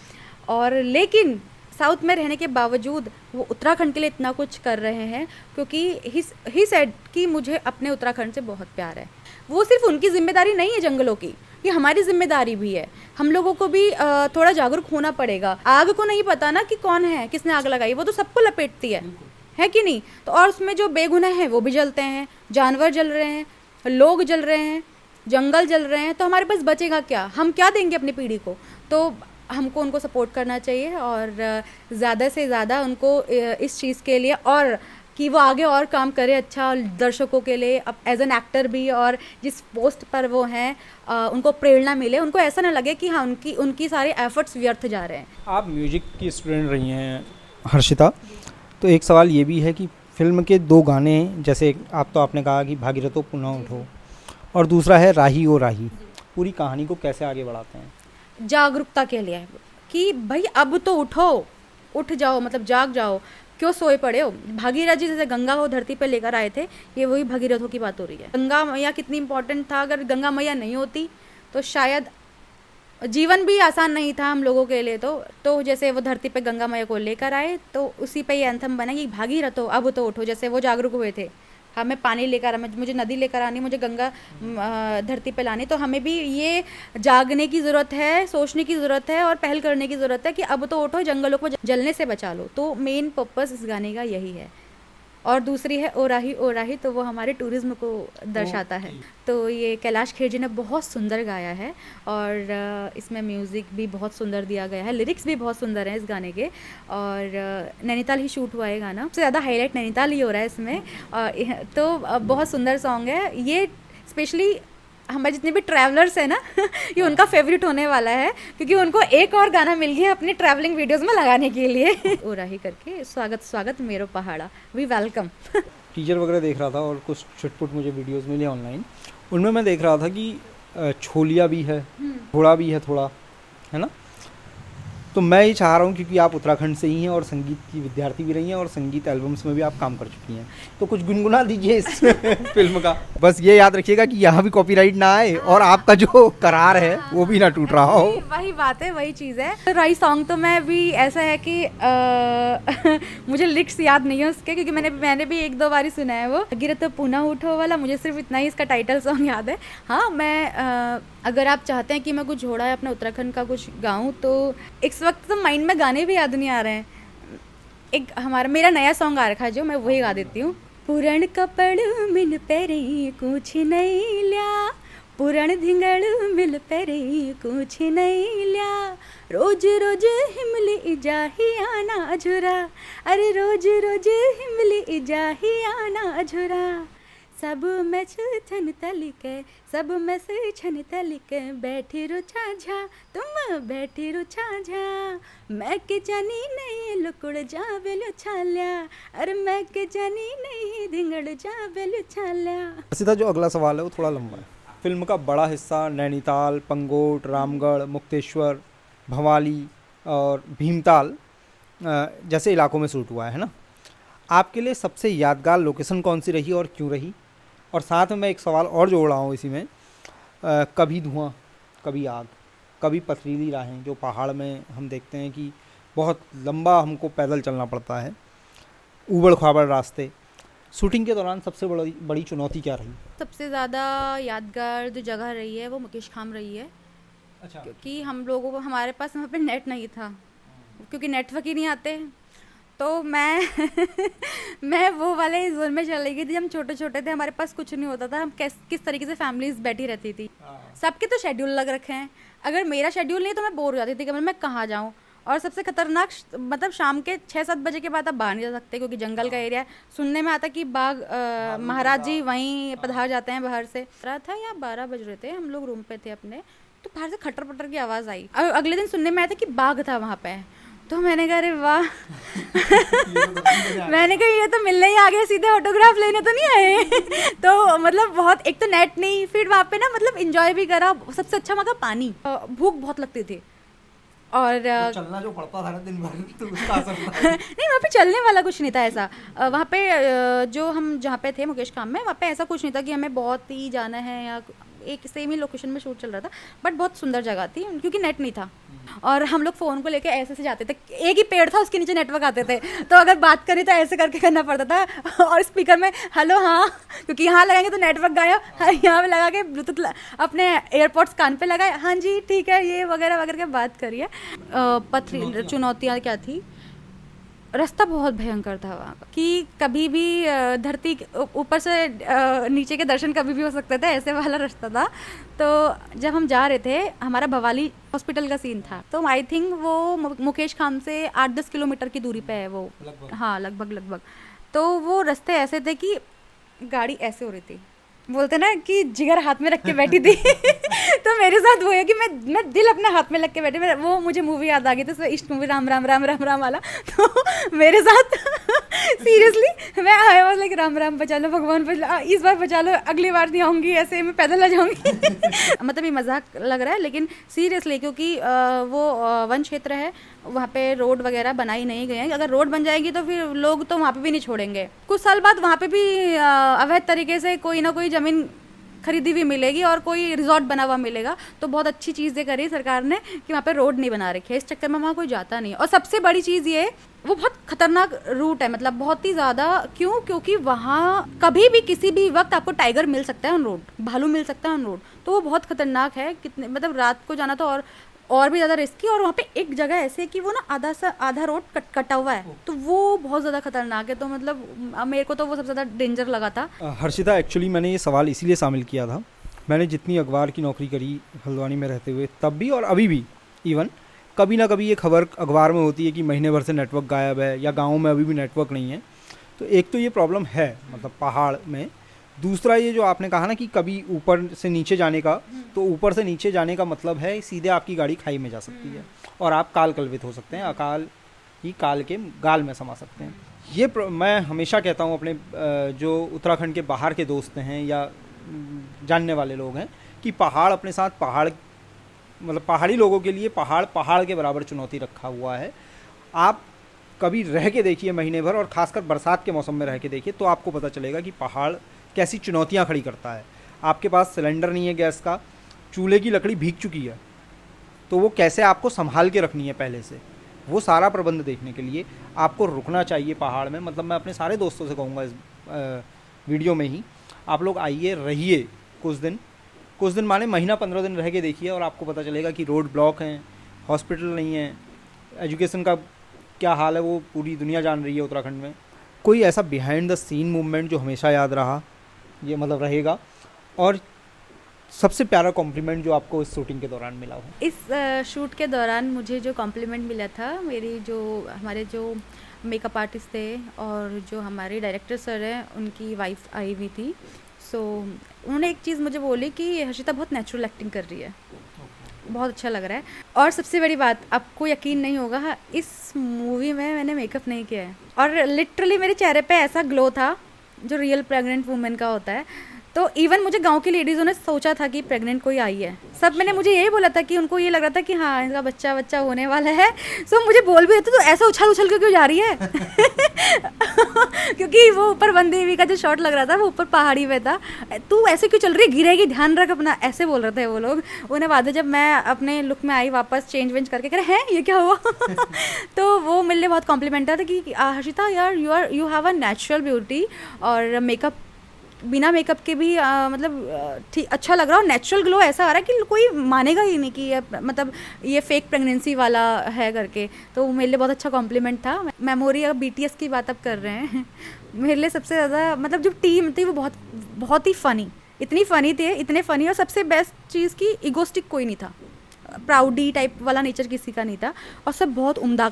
और लेकिन साउथ में रहने के बावजूद वो उत्तराखंड के लिए इतना कुछ कर रहे हैं, क्योंकि ही सेड कि मुझे अपने उत्तराखंड से बहुत प्यार है। वो सिर्फ उनकी जिम्मेदारी नहीं है जंगलों की, ये हमारी जिम्मेदारी भी है। हम लोगों को भी थोड़ा जागरूक होना पड़ेगा। आग को नहीं पता ना कि कौन है, किसने आग लगाई, वो तो सबको लपेटती है। है कि नहीं। तो और उसमें जो बेगुनाह हैं वो भी जलते हैं, जानवर जल रहे हैं, लोग जल रहे हैं, जंगल जल रहे हैं, तो हमारे पास बचेगा क्या, हम क्या देंगे अपनी पीढ़ी को। तो हमको उनको सपोर्ट करना चाहिए और ज़्यादा से ज़्यादा उनको इस चीज़ के लिए, और कि वो आगे और काम करे अच्छा दर्शकों के लिए, अब एज एन एक्टर भी, और जिस पोस्ट पर वो हैं उनको प्रेरणा मिले, उनको ऐसा ना लगे कि हाँ उनकी सारे एफर्ट्स व्यर्थ जा रहे हैं। आप म्यूजिक की स्टूडेंट रही हैं हर्षिता, तो एक सवाल ये भी है कि फिल्म के 2 गाने, जैसे आप तो आपने कहा कि भागीरथो पुनः उठो, और दूसरा है राही ओ राही, पूरी कहानी को कैसे आगे बढ़ाते हैं? जागरूकता के लिए कि भाई अब तो उठो, उठ जाओ, मतलब जाग जाओ, क्यों सोए पड़े हो। भागीरथ जी जैसे गंगा को धरती पे लेकर आए थे, ये वही भगीरथों की बात हो रही है। गंगा मैया कितनी इंपॉर्टेंट था, अगर गंगा मैया नहीं होती तो शायद जीवन भी आसान नहीं था हम लोगों के लिए। तो जैसे वो धरती पे गंगा मैया को लेकर आए, तो उसी पे ये एंथम बना कि भागीरथो अब तो उठो, जैसे वो जागरूक हुए थे, हमें पानी लेकर, मुझे नदी लेकर आनी, मुझे गंगा धरती पे लानी, तो हमें भी ये जागने की ज़रूरत है, सोचने की ज़रूरत है और पहल करने की ज़रूरत है कि अब तो उठो, जंगलों को जलने से बचा लो। तो मेन पर्पस इस गाने का यही है। और दूसरी है ओ राही, तो वो हमारे टूरिज्म को दर्शाता है। तो ये कैलाश खेर जी ने बहुत सुंदर गाया है, और इसमें म्यूज़िक भी बहुत सुंदर दिया गया है, लिरिक्स भी बहुत सुंदर हैं इस गाने के, और नैनीताल ही शूट हुआ है गाना, सबसे ज़्यादा हाईलाइट नैनीताल ही हो रहा है इसमें। तो बहुत सुंदर सॉन्ग है ये, स्पेशली हमारे जितने भी ट्रैवलर्स हैं ना ये उनका फेवरेट होने वाला है, क्योंकि उनको एक और गाना मिल गया अपनी ट्रैवलिंग वीडियोस में लगाने के लिए ओ राही करके, स्वागत मेरो पहाड़ा, वी वेलकम। टीजर वगैरह देख रहा था और कुछ छुटपुट मुझे वीडियोस मिले ऑनलाइन, उनमें मैं देख रहा था कि छोलिया भी है, घोड़ा भी है थोड़ा, है ना। तो मैं ये चाह रहा हूँ, क्योंकि आप उत्तराखंड से ही हैं और संगीत की विद्यार्थी भी रही हैं और संगीत एल्बम्स में भी आप काम कर चुकी हैं, तो कुछ गुनगुना दीजिए इस फिल्म का। बस ये याद रखिएगा कि यहाँ भी कॉपीराइट ना आए और आपका जो करार है वो भी ना टूट रहा हो। वही बात है, वही चीज़ है। तो राही सॉन्ग तो मैं भी ऐसा है कि मुझे लिरिक्स याद नहीं है उसके, क्योंकि मैंने भी 1-2 बार ही सुना है वो। भागीरथ पुनः उठो वाला मुझे सिर्फ इतना ही इसका टाइटल सॉन्ग याद है। हाँ, मैं अगर आप चाहते हैं कि मैं कुछ घोड़ा है अपने उत्तराखंड का कुछ गाऊँ, तो इस वक्त तो माइंड में गाने भी याद नहीं आ रहे हैं। एक मेरा नया सॉन्ग आ रखा है जो मैं वही गा देती हूँ। पुरण कपड़ मिल पेरे कुछ नहीं लिया, पुरण धिंगड़ मिल पेरे कुछ नहीं लिया, रोज रोज हिमली जाही आना झुरा, अरे रोज रोज हिमली जाही आना झुरा, सब में छन तलिके, सब में से छन तलिके, बैठी रुछा झा तुम बैठी रुछा झा, मैं के जानी नहीं लुकुड़ जा बेलु छाल्या, अरे मैं के जानी नहीं धिंगड़ जा बेलु छाल्या। सीधा जो अगला सवाल है वो थोड़ा लंबा है। फिल्म का बड़ा हिस्सा नैनीताल, पंगोट, रामगढ़, मुक्तेश्वर, भवाली और भीमताल जैसे इलाकों में शूट हुआ है ना। आपके लिए सबसे यादगार लोकेशन कौन सी रही और क्यों रही? और साथ में मैं एक सवाल और जोड़ रहा हूँ इसी में, कभी धुआं, कभी आग, कभी पथरीली राहें, जो पहाड़ में हम देखते हैं कि बहुत लंबा हमको पैदल चलना पड़ता है, ऊबड़ खाबड़ रास्ते, शूटिंग के दौरान सबसे बड़ी चुनौती क्या रही? सबसे ज़्यादा यादगार जो जगह रही है वो मुकेश खाम रही है। अच्छा। क्योंकि हम लोगों को, हमारे पास वहाँ पे नेट नहीं था, क्योंकि नेटवर्क ही नहीं आते, तो मैं वो वाले जोन में चली गई थी। हम छोटे छोटे थे, हमारे पास कुछ नहीं होता था, हम किस तरीके से फैमिलीज बैठी रहती थी। सबके तो शेड्यूल लग रखे हैं, अगर मेरा शेड्यूल नहीं तो मैं बोर हो जाती थी कि मैं कहाँ जाऊँ। और सबसे खतरनाक मतलब शाम के 6-7 बजे के बाद आप बाहर नहीं जा सकते, क्योंकि जंगल का एरिया है। सुनने में आता कि बाघ महाराज जी वहीं पधार जाते हैं बाहर से। रात था या 12 बज रहे थे, हम लोग रूम पे थे अपने, तो बाहर से खटर पटर की आवाज़ आई। अगले दिन सुनने में आया था कि बाघ था वहाँ पे, तो मैंने कहा अरे वाह मैंने कहा ये तो मिलने ही आ गए, सीधे ऑटोग्राफ लेने तो नहीं आए तो मतलब बहुत, एक तो नेट नहीं, फिर वहाँ पे ना मतलब एंजॉय भी करा। सबसे अच्छा वहाँ का पानी, भूख बहुत लगती थी, और तो चलना जो पड़ता था ना दिन भर, तो उसका असर था। नहीं, वहाँ पे चलने वाला कुछ नहीं था ऐसा। वहाँ पे जो हम जहाँ पे थे मुकेश काम में, वहाँ पे ऐसा कुछ नहीं था कि हमें बहुत ही जाना है, या एक सेम ही लोकेशन में शूट चल रहा था, बट बहुत सुंदर जगह थी, क्योंकि नेट नहीं था। और हम लोग फ़ोन को लेके ऐसे से जाते थे, एक ही पेड़ था उसके नीचे नेटवर्क आते थे, तो अगर बात करें तो ऐसे करके करना पड़ता था, और स्पीकर में हेलो हाँ, क्योंकि यहाँ लगाएंगे तो नेटवर्क गायब, यहाँ पे लगा के ब्लूटूथ अपने एयरपोर्ट्स कान पे लगाए, हाँ जी ठीक है, ये वगैरह वगैरह के बात करिए। चुनौतियाँ क्या थी? रास्ता बहुत भयंकर था वहाँ का कि कभी भी धरती ऊपर से नीचे के दर्शन कभी भी हो सकते थे, ऐसे वाला रास्ता था। तो जब हम जा रहे थे, हमारा भवाली हॉस्पिटल का सीन था, तो आई थिंक वो मुकेश खाम से 8-10 किलोमीटर की दूरी पे है वो लगभग। हाँ लगभग। तो वो रास्ते ऐसे थे कि गाड़ी ऐसे हो रही थी, बोलते ना कि जिगर हाथ में रख के बैठी थी। तो मेरे साथ वो है कि मैं दिल अपने हाथ में रख के बैठी, वो मुझे मूवी याद आ गई थी, इश्क मूवी राम राम राम राम राम वाला। तो मेरे साथ सीरियसली मैं I was like Ram Ram बचा लो भगवान, इस बार बचा लो, अगली बार नहीं आऊँगी, ऐसे मैं पैदल आ जाऊँगी। मतलब ये मजाक लग रहा है, लेकिन सीरियसली, क्योंकि वो वन क्षेत्र है, वहाँ पे रोड वगैरह बनाई नहीं गए हैं। अगर रोड बन जाएगी तो फिर लोग तो वहाँ पे भी नहीं छोड़ेंगे। कुछ साल बाद वहाँ पे भी अवैध तरीके से कोई ना कोई ज़मीन खरीदी हुई मिलेगी और कोई रिजॉर्ट बना हुआ मिलेगा। तो बहुत अच्छी चीज़ें करी सरकार ने कि वहाँ पे रोड नहीं बना रखी है, इस चक्कर में वहाँ कोई जाता नहीं। और सबसे बड़ी चीज़ ये, वो बहुत खतरनाक रूट है, मतलब बहुत ही ज़्यादा। क्यों? क्योंकि वहाँ कभी भी किसी भी वक्त आपको टाइगर मिल सकता है ऑन रोड, भालू मिल सकता है ऑन रोड। तो वो बहुत खतरनाक है। कितने मतलब रात को जाना तो और भी ज़्यादा रिस्की। और वहाँ पे एक जगह ऐसे है कि वो ना आधा रोड कटा हुआ है, तो वो बहुत ज़्यादा खतरनाक है। तो मतलब मेरे को तो वो सबसे ज़्यादा डेंजर लगा था। हर्षिता, एक्चुअली मैंने ये सवाल इसीलिए शामिल किया था, मैंने जितनी अखबार की नौकरी करी हल्द्वानी में रहते हुए, तब भी और अभी भी इवन कभी ना कभी ये खबर अखबार में होती है कि महीने भर से नेटवर्क गायब है या गाँव में अभी भी नेटवर्क नहीं है। तो एक तो ये प्रॉब्लम है मतलब पहाड़ में। दूसरा ये जो आपने कहा ना कि कभी ऊपर से नीचे जाने का, तो ऊपर से नीचे जाने का मतलब है सीधे आपकी गाड़ी खाई में जा सकती है और आप काल कलवित हो सकते हैं, अकाल ही काल के गाल में समा सकते हैं। ये मैं हमेशा कहता हूँ अपने जो उत्तराखंड के बाहर के दोस्त हैं या जानने वाले लोग हैं कि पहाड़ अपने साथ, पहाड़ मतलब पहाड़ी लोगों के लिए पहाड़ के बराबर चुनौती रखा हुआ है। आप कभी रह के देखिए महीने भर, और ख़ासकर बरसात के मौसम में रह के देखिए, तो आपको पता चलेगा कि पहाड़ कैसी चुनौतियां खड़ी करता है। आपके पास सिलेंडर नहीं है गैस का, चूल्हे की लकड़ी भीग चुकी है, तो वो कैसे आपको संभाल के रखनी है पहले से, वो सारा प्रबंध देखने के लिए आपको रुकना चाहिए पहाड़ में। मतलब मैं अपने सारे दोस्तों से कहूँगा इस वीडियो में ही, आप लोग आइए, रहिए कुछ दिन माने महीना 15 दिन रह के देखिए, और आपको पता चलेगा कि रोड ब्लॉक हैं, हॉस्पिटल नहीं है, एजुकेशन का क्या हाल है वो पूरी दुनिया जान रही है उत्तराखंड में। कोई ऐसा बिहाइंड द सीन मूवमेंट जो हमेशा याद रहा, ये मतलब रहेगा, और सबसे प्यारा कॉम्प्लीमेंट जो आपको इस शूटिंग के दौरान मिला हो? इस शूट के दौरान मुझे जो कॉम्प्लीमेंट मिला था, हमारे जो मेकअप आर्टिस्ट थे और जो हमारे डायरेक्टर सर हैं, उनकी वाइफ आई हुई थी। सो उन्होंने एक चीज़ मुझे बोली कि हर्षिता बहुत नेचुरल एक्टिंग कर रही है, बहुत अच्छा लग रहा है। और सबसे बड़ी बात, आपको यकीन नहीं होगा, इस मूवी में मैंने मेकअप नहीं किया है और लिटरली मेरे चेहरे पे ऐसा ग्लो था जो रियल प्रेग्नेंट वुमेन का होता है। तो इवन मुझे गांव की लेडीज़ों ने सोचा था कि प्रेग्नेंट कोई आई है, सब मैंने मुझे यही बोला था कि उनको ये लग रहा था कि हाँ इनका बच्चा होने वाला है। सो मुझे बोल भी रहे थे तो ऐसा उछल के क्यों जा रही है? क्योंकि वो ऊपर बंदी देवी का जो शॉट लग रहा था वो ऊपर पहाड़ी पे था, तू ऐसे क्यों चल रही है, गिरेगी, ध्यान रख अपना, ऐसे बोल रहे थे वो लोग। उन्हें बाद जब मैं अपने लुक में आई वापस चेंज वेंज करके, कह रहे हैं ये क्या हुआ? तो वो मेरे लिए बहुत कॉम्प्लीमेंट था कि हर्षिता यार you have a natural beauty, और मेकअप बिना मेकअप के भी मतलब ठीक अच्छा लग रहा है, और नेचुरल ग्लो ऐसा आ रहा है कि कोई मानेगा ही नहीं कि ये मतलब ये फेक प्रेगनेंसी वाला है करके। तो मेरे लिए बहुत अच्छा कॉम्प्लीमेंट था। मेमोरी अब BTS की बात अब कर रहे हैं, मेरे लिए सबसे ज़्यादा मतलब जो टीम थी वो बहुत ही फ़नी, इतने फ़नी, और सबसे बेस्ट चीज़ की इगोस्टिक कोई नहीं था, प्राउडी टाइप वाला नेचर किसी का नहीं था, और सब बहुत उम्दा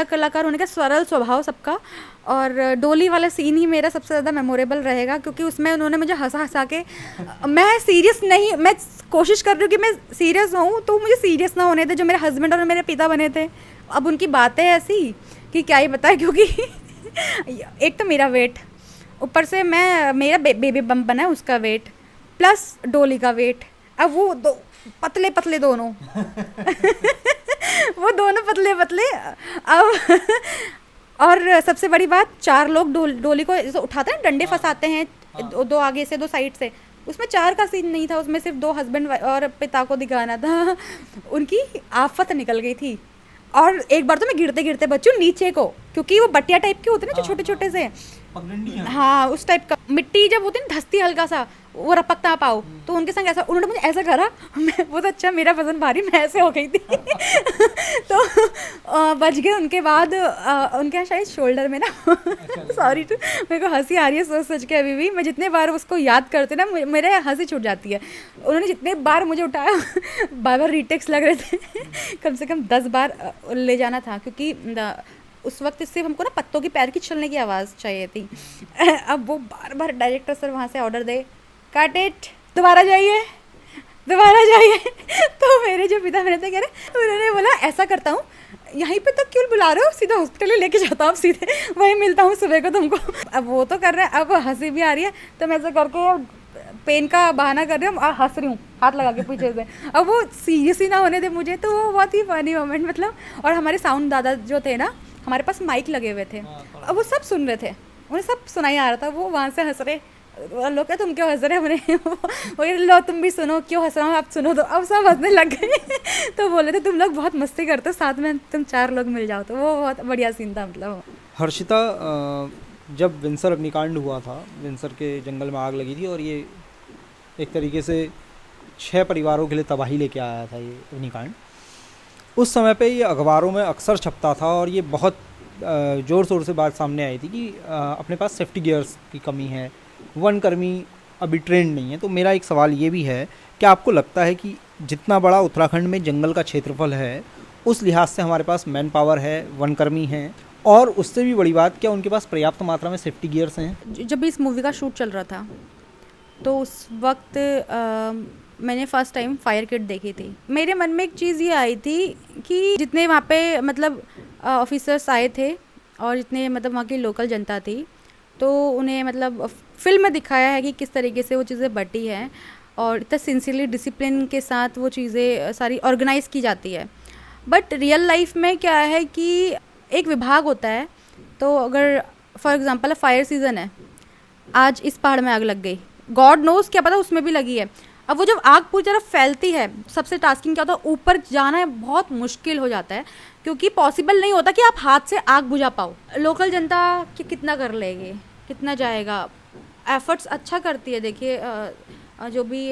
कलाकार होने का सरल स्वभाव सबका। और डोली वाला सीन ही मेरा सबसे ज़्यादा मेमोरेबल रहेगा, क्योंकि उसमें उन्होंने मुझे हंसा के, मैं कोशिश कर रही हूँ कि मैं सीरियस हूँ, तो मुझे सीरियस ना होने थे जो मेरे हस्बैंड और मेरे पिता बने थे। अब उनकी बातें ऐसी कि क्या ही बताए, क्योंकि एक तो मेरा वेट, ऊपर से मेरा बेबी बम्प बना है उसका वेट, प्लस डोली का वेट, अब वो दो पतले दोनों वो दोनों पतले अब और सबसे बड़ी बात, 4 लोग डोली को उठाते हैं, डंडे फंसाते हैं, हाँ। 2 आगे से 2 साइड से, उसमें 4 का सीन नहीं था, उसमें सिर्फ 2 हस्बैंड और पिता को दिखाना था। उनकी आफत निकल गई थी, और एक बार तो मैं गिरते बच्चों नीचे को, क्योंकि वो बटिया टाइप के होते हैं ना जो छोटे छोटे से, पगडंडी है। हाँ, उस टाइप का मिट्टी जब होती है ना, धंसती हल्का सा, वो रपकता पाओ, तो उनके संग ऐसा उन्होंने मुझे ऐसा करा, मैं बहुत अच्छा, मेरा वजन भारी, मैं ऐसे हो गई थी। तो बच गए। उनके बाद उनके यहाँ शायद शोल्डर में ना, सॉरी टू, मेरे को हंसी आ रही है सोच सोच के अभी भी। मैं जितने बार उसको याद करते ना, मेरे हंसी छूट जाती है। उन्होंने जितने बार मुझे उठाया, बार बार रीटेक्स लग रहे थे। कम से कम 10 बार ले जाना था, क्योंकि उस वक्त इससे हमको ना पत्तों की पैर की चलने की आवाज़ चाहिए थी। अब वो बार बार डायरेक्टर सर वहाँ से ऑर्डर दे, कट इट, दोबारा जाइए, दोबारा जाइए। तो मेरे जो पिता मेरे थे कह रहे, उन्होंने बोला ऐसा करता हूँ, यहीं पे तक क्यों बुला रहे हो, सीधा हॉस्पिटल ही लेके जाता हूँ, सीधे वहीं मिलता हूँ सुबह को तुमको। अब वो तो कर रहे हैं, अब हंसी भी आ रही है, तो मैं ऐसा करके पेन का बहाना कर रही हूँ और हंस रही हूँ हाथ लगा के पीछे से। अब वो सीरियस ही ना होने दे मुझे, तो वो बहुत ही फनी मोमेंट मतलब। और हमारे साउंड दादा जो थे ना, हमारे पास माइक लगे हुए थे, अब वो सब सुन रहे थे, उन्हें सब सुनाई आ रहा था, वो वहाँ से हंस रहे। लोग क्या, तुम क्यों हंस रहे हो? वो लो तुम भी सुनो, क्यों हंस रहा हूँ, आप सुनो। तो अब सब हंसने लग गए। तो बोले थे तुम लोग बहुत मस्ती करते हो, साथ में तुम 4 लोग मिल जाओ। तो वो बहुत बढ़िया सीन था मतलब। हर्षिता, जब विंसर अग्निकांड हुआ था, विंसर के जंगल में आग लगी थी और ये एक तरीके से 6 परिवारों के लिए तबाही लेके आया था ये अग्निकांड। उस समय पे ये अखबारों में अक्सर छपता था और ये बहुत ज़ोर शोर से बात सामने आई थी कि अपने पास सेफ्टी गियर्स की कमी है, वनकर्मी अभी ट्रेंड नहीं है। तो मेरा एक सवाल ये भी है, क्या आपको लगता है कि जितना बड़ा उत्तराखंड में जंगल का क्षेत्रफल है, उस लिहाज से हमारे पास मैन पावर है, वनकर्मी हैं, और उससे भी बड़ी बात, क्या उनके पास पर्याप्त मात्रा में सेफ्टी गियर्स हैं? जब भी इस मूवी का शूट चल रहा था, तो उस वक्त मैंने फ़र्स्ट टाइम फायर किट देखी थी। मेरे मन में एक चीज़ ये आई थी कि जितने वहाँ पे मतलब ऑफिसर्स आए थे और जितने मतलब वहाँ की लोकल जनता थी, तो उन्हें मतलब फिल्म में दिखाया है कि किस तरीके से वो चीज़ें बटी हैं और इतना सिंसियरली डिसिप्लिन के साथ वो चीज़ें सारी ऑर्गेनाइज़ की जाती है। बट रियल लाइफ में क्या है कि एक विभाग होता है, तो अगर फॉर एग्जांपल फायर सीज़न है, आज इस पहाड़ में आग लग गई, गॉड नोज क्या पता उसमें भी लगी है। अब वो जब आग पूरी तरफ फैलती है, सबसे टास्किंग क्या होता है, ऊपर जाना है बहुत मुश्किल हो जाता है, क्योंकि पॉसिबल नहीं होता कि आप हाथ से आग बुझा पाओ। लोकल जनता कि कितना कर लेगी, कितना जाएगा, एफर्ट्स अच्छा करती है। देखिए जो भी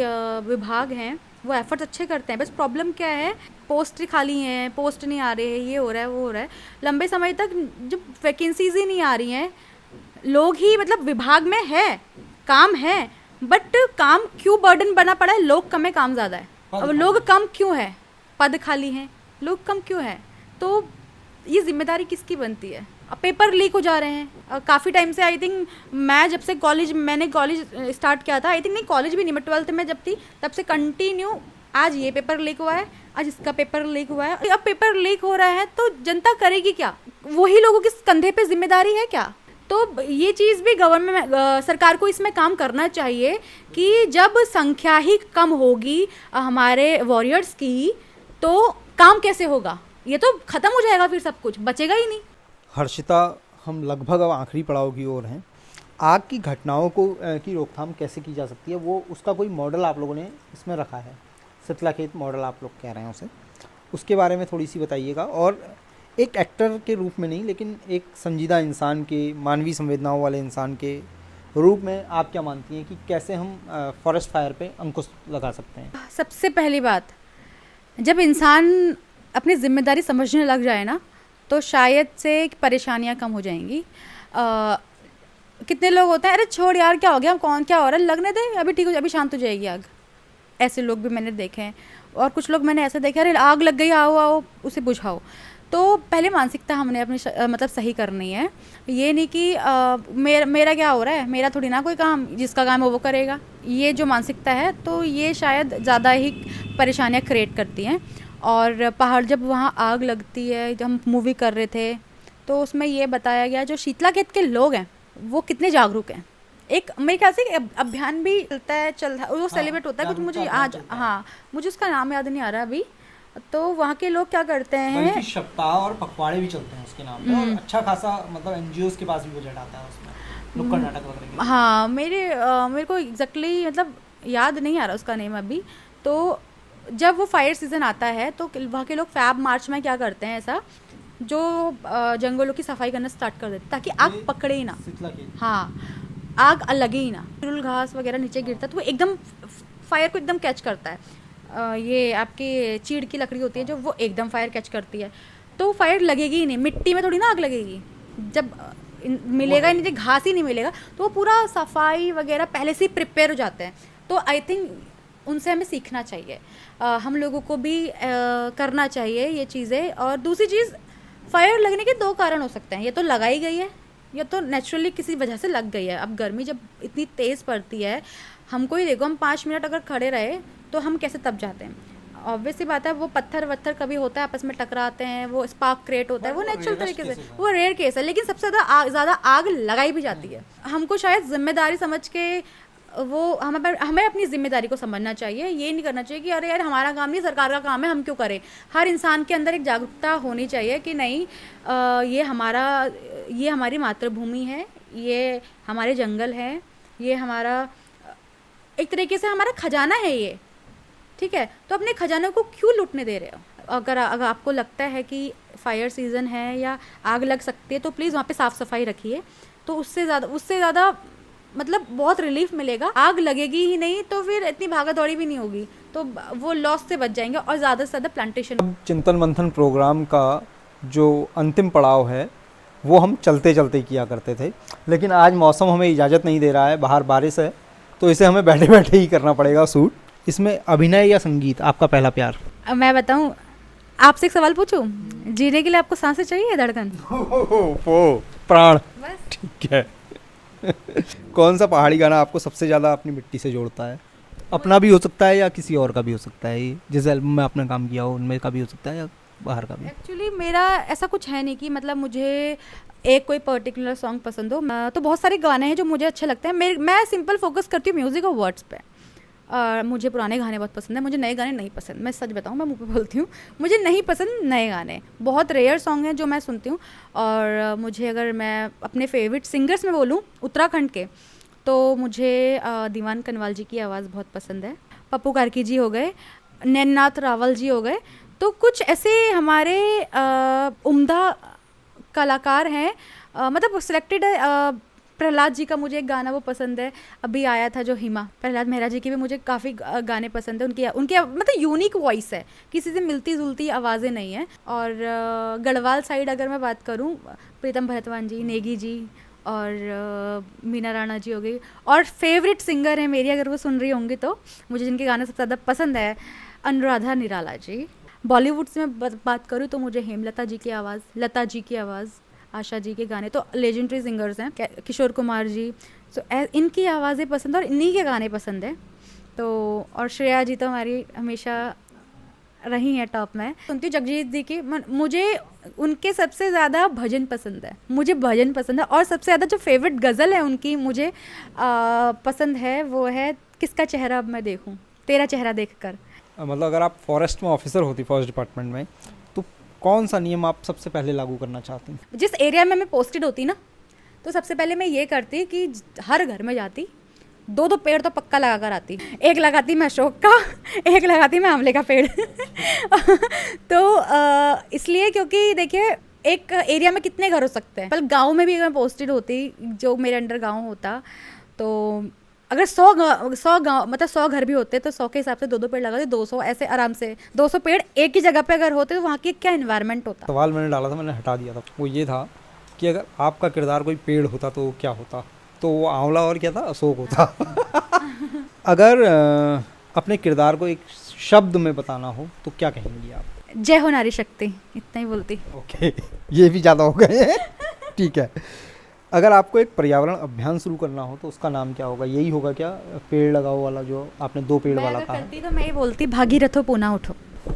विभाग हैं वो एफर्ट्स अच्छे करते हैं, बस प्रॉब्लम क्या है, पोस्ट खाली हैं, पोस्ट नहीं आ रहे हैं, ये हो रहा है वो हो रहा है, लंबे समय तक जब वैकेंसीज ही नहीं आ रही हैं, लोग ही मतलब विभाग में है, काम है, बट काम क्यों बर्डन बना पड़ा है, लोग कम है काम ज़्यादा है। अब लोग कम क्यों है, पद खाली हैं, लोग कम क्यों है, तो ये जिम्मेदारी किसकी बनती है? अब पेपर लीक हो जा रहे हैं काफ़ी टाइम से। आई थिंक मैं जब से मैंने कॉलेज स्टार्ट किया था, आई थिंक नहीं कॉलेज भी नहीं, मैं 12th में जब थी तब से कंटिन्यू, आज ये पेपर लीक हुआ है, आज इसका पेपर लीक हुआ है, अब पेपर लीक हो रहा है, तो जनता करेगी क्या? वही लोगों के कंधे पे जिम्मेदारी है क्या? तो ये चीज़ भी गवर्नमेंट सरकार को इसमें काम करना चाहिए कि जब संख्या ही कम होगी हमारे वॉरियर्स की, तो काम कैसे होगा? ये तो ख़त्म हो जाएगा, फिर सब कुछ बचेगा ही नहीं। हर्षिता, हम लगभग अब आखिरी पड़ाव की ओर हैं। आग की घटनाओं को की रोकथाम कैसे की जा सकती है, वो उसका कोई मॉडल आप लोगों ने इसमें रखा है? शीतलाखेत मॉडल आप लोग कह रहे हैं उसे, उसके बारे में थोड़ी सी बताइएगा। और एक एक्टर के रूप में नहीं, लेकिन एक संजीदा इंसान के, मानवीय संवेदनाओं वाले इंसान के रूप में आप क्या मानती हैं कि कैसे हम फॉरेस्ट फायर पे अंकुश लगा सकते हैं? सबसे पहली बात, जब इंसान अपनी जिम्मेदारी समझने लग जाए ना, तो शायद से परेशानियां कम हो जाएंगी। कितने लोग होते हैं, अरे छोड़ यार क्या हो गया, कौन क्या हो रहा है, लगने दे, अभी ठीक हो, अभी शांत हो जाएगी आग। ऐसे लोग भी मैंने देखे हैं। और कुछ लोग मैंने ऐसे देखे, अरे आग लग गई, आओ आओ उसे बुझाओ। तो पहले मानसिकता हमने अपनी मतलब सही करनी है। ये नहीं कि मेरा क्या हो रहा है, मेरा थोड़ी ना कोई काम, जिसका काम है वो करेगा। ये जो मानसिकता है, तो ये शायद ज़्यादा ही परेशानियाँ क्रिएट करती हैं। और पहाड़ जब वहाँ आग लगती है, जब हम मूवी कर रहे थे, तो उसमें ये बताया गया जो शीतलाखेत के लोग हैं वो कितने जागरूक हैं। एक मेरे ख्याल से अभियान भी चल रहा है, वो सेलिब्रेट होता है कुछ, मुझे आज हाँ मुझे उसका नाम याद नहीं आ रहा अभी। तो वहाँ के लोग क्या करते हैं, सप्ताह और पखवाड़े भी चलते हैं उसके नाम पे, और अच्छा खासा मतलब एनजीओस के पास भी बजट आता है उसमें, नुक्कड़ नाटक वगैरह। हाँ मेरे को एग्जैक्टली मतलब याद नहीं आ रहा उसका नेम अभी। तो जब वो फायर सीज़न आता है, तो वहाँ के लोग फैब मार्च में क्या करते हैं, ऐसा जो जंगलों की सफाई करना स्टार्ट कर देते ताकि आग पकड़े ही ना। हाँ, आग लगे ही ना। फूल घास वगैरह नीचे गिरता है तो वो एकदम फायर को एकदम कैच करता है। ये आपकी चीड़ की लकड़ी होती है जो, वो एकदम फायर कैच करती है, तो फायर लगेगी ही नहीं। मिट्टी में थोड़ी ना आग लगेगी, जब मिलेगा ही नहीं, घास ही नहीं मिलेगा, तो वो पूरा सफाई वगैरह पहले से ही प्रिपेयर हो जाते हैं। तो आई थिंक उनसे हमें सीखना चाहिए, हम लोगों को भी करना चाहिए ये चीज़ें। और दूसरी चीज़, फायर लगने के 2 कारण हो सकते हैं, ये तो लगाई गई है या तो नेचुरली किसी वजह से लग गई है। अब गर्मी जब इतनी तेज़ पड़ती है, हमको ही देखो, हम 5 मिनट अगर खड़े रहे तो हम कैसे तप जाते हैं। ऑब्वियस सी बात है, वो पत्थर वत्थर कभी होता है, आपस में टकराते हैं, वो स्पार्क क्रिएट होता है, वो नेचुरल तरीके से, वो रेयर केस है। लेकिन सबसे ज़्यादा आग लगाई भी जाती है। हमको शायद जिम्मेदारी समझ के वो हमें अपनी जिम्मेदारी को समझना चाहिए। ये नहीं करना चाहिए कि अरे यार हमारा काम नहीं, सरकार का काम है, हम क्यों करें। हर इंसान के अंदर एक जागरूकता होनी चाहिए कि नहीं, ये हमारी मातृभूमि है, ये हमारे जंगल है, ये हमारा एक तरीके से हमारा खजाना है ये, ठीक है। तो अपने खजाने को क्यों लूटने दे रहे हो। अगर आपको लगता है कि फायर सीज़न है या आग लग सकती है तो प्लीज़ वहाँ पे साफ़ सफाई रखिए, तो उससे ज़्यादा मतलब बहुत रिलीफ मिलेगा। आग लगेगी ही नहीं तो फिर इतनी भागा दौड़ी भी नहीं होगी, तो वो लॉस से बच जाएंगे और ज़्यादा से ज़्यादा प्लांटेशन। चिंतन मंथन प्रोग्राम का जो अंतिम पड़ाव है वो हम चलते चलते किया करते थे, लेकिन आज मौसम हमें इजाज़त नहीं दे रहा है, बाहर बारिश है, तो इसे हमें बैठे बैठे ही करना पड़ेगा शूट। इसमें अभिनय या संगीत, आपका पहला प्यार? मैं बताऊं, आपसे एक सवाल पूछूं, जीने के लिए आपको सांसें चाहिए, धड़कन? प्राण। ठीक है। कौन सा पहाड़ी गाना आपको सबसे ज़्यादा अपनी मिट्टी से जोड़ता है? अपना भी हो सकता है या किसी और का भी हो सकता है, ये जिस एल्बम में आपने काम किया हो उनमें का भी हो सकता है या बाहर का भी? एक्चुअली मेरा ऐसा कुछ है नहीं कि मतलब मुझे एक कोई पर्टिकुलर सॉन्ग पसंद हो। तो बहुत सारे गाने हैं जो मुझे अच्छे लगते हैं। मैं सिंपल फोकस करती हूँ म्यूज़िक और वर्ड्स पे। मुझे पुराने गाने बहुत पसंद है, मुझे नए गाने नहीं पसंद। मैं सच बताऊँ, मैं मुंह पे बोलती हूँ, मुझे नहीं पसंद नए गाने। बहुत रेयर सॉन्ग हैं जो मैं सुनती हूँ। और मुझे अगर मैं अपने फेवरेट सिंगर्स में बोलूँ उत्तराखंड के, तो मुझे दीवान कनवाल जी की आवाज़ बहुत पसंद है। पप्पू कार्की जी हो गए, नैननाथ रावल जी हो गए, तो कुछ ऐसे हमारे उम्दा कलाकार हैं, मतलब सिलेक्टेड है। प्रहलाद जी का मुझे एक गाना वो पसंद है, अभी आया था जो हिमा, प्रहलाद मेहरा जी की भी मुझे काफ़ी गाने पसंद है। उनके मतलब यूनिक वॉइस है, किसी से मिलती जुलती आवाज़ें नहीं है। और गढ़वाल साइड अगर मैं बात करूँ, प्रीतम भरतवान जी, नेगी जी और मीना राणा जी हो गई। और फेवरेट सिंगर है मेरी, अगर वो सुन रही होंगी तो, मुझे जिनके गाने सबसे ज़्यादा पसंद है, अनुराधा निराला जी। बॉलीवुड से मैं बात करूँ तो मुझे हेमलता जी की आवाज़, लता जी की आवाज़, आशा जी के गाने तो लेजेंडरी सिंगर्स हैं, किशोर कुमार जी, सो इनकी आवाज़ें पसंद और इन्हीं के गाने पसंद है। तो और श्रेया जी तो हमारी हमेशा रही हैं टॉप में। सुनती हूँ जगजीत जी की, मुझे उनके सबसे ज़्यादा भजन पसंद है, मुझे भजन पसंद है। और सबसे ज़्यादा जो फेवरेट गज़ल है उनकी मुझे पसंद है, वो है किसका चेहरा अब मैं देखूँ, तेरा चेहरा देखकर। मतलब अगर आप फॉरेस्ट में ऑफिसर होती, फॉरेस्ट डिपार्टमेंट में, तो कौन सा नियम आप सबसे पहले लागू करना चाहती हैं? जिस एरिया में मैं पोस्टेड होती ना, तो सबसे पहले मैं ये करती कि हर घर में जाती, 2 पेड़ तो पक्का लगा कर आती। एक लगाती मैं अशोक का, एक लगाती मैं आंवले का पेड़। तो इसलिए क्योंकि देखिए एक एरिया में कितने घर हो सकते हैं। पर गांव में भी मैं पोस्टेड होती, जो मेरे अंडर गांव होता, तो अगर 100 गाँव मतलब 100 घर भी होते तो 100 के हिसाब से 2 पेड़ लगाते, 200 ऐसे आराम से 200 पेड़ एक ही जगह पे अगर होते तो वहाँ की क्या एनवायरनमेंट होता। सवाल मैंने डाला था, मैंने हटा दिया था, वो ये था कि अगर आपका किरदार कोई पेड़ होता तो क्या होता, तो वो आंवला और क्या था, अशोक होता। अगर अपने किरदार को एक शब्द में बताना हो तो क्या कहेंगी आप? जय हो नारी शक्ति, इतना ही बोलती। ओके, ये भी ज़्यादा हो गए हैं। ठीक है। अगर आपको एक पर्यावरण अभियान शुरू करना हो तो उसका नाम क्या होगा? यही होगा क्या, पेड़ लगाओ वाला जो आपने 2 पेड़ वाला कहा? करती तो मैं ये बोलती, भागीरथो पुनः उठो।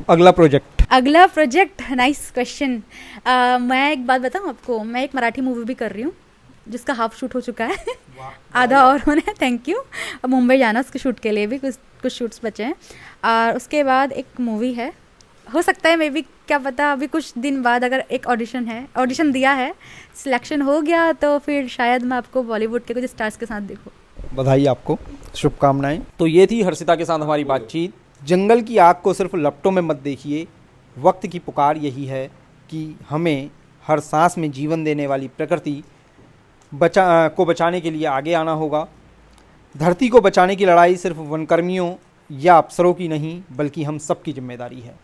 अगला प्रोजेक्ट, नाइस क्वेश्चन। मैं एक बात बताऊँ आपको, मैं एक मराठी मूवी भी कर रही हूँ जिसका हाफ शूट हो चुका है। आधा और होना है, थैंक यू। अब मुंबई जाना उसके शूट के लिए भी, कुछ शूट्स बचे हैं। और उसके बाद एक मूवी है, हो सकता है मे बी, क्या पता, अभी कुछ दिन बाद अगर एक ऑडिशन दिया है, सिलेक्शन हो गया तो फिर शायद मैं आपको बॉलीवुड के कुछ स्टार्स के साथ देखूँ। बधाई आपको, शुभकामनाएं। तो ये थी हर्षिता के साथ हमारी बातचीत। जंगल की आग को सिर्फ लपटों में मत देखिए, वक्त की पुकार यही है कि हमें हर सांस में जीवन देने वाली प्रकृति को बचाने के लिए आगे आना होगा। धरती को बचाने की लड़ाई सिर्फ वनकर्मियों या अफसरों की नहीं बल्कि हम सबकी जिम्मेदारी है।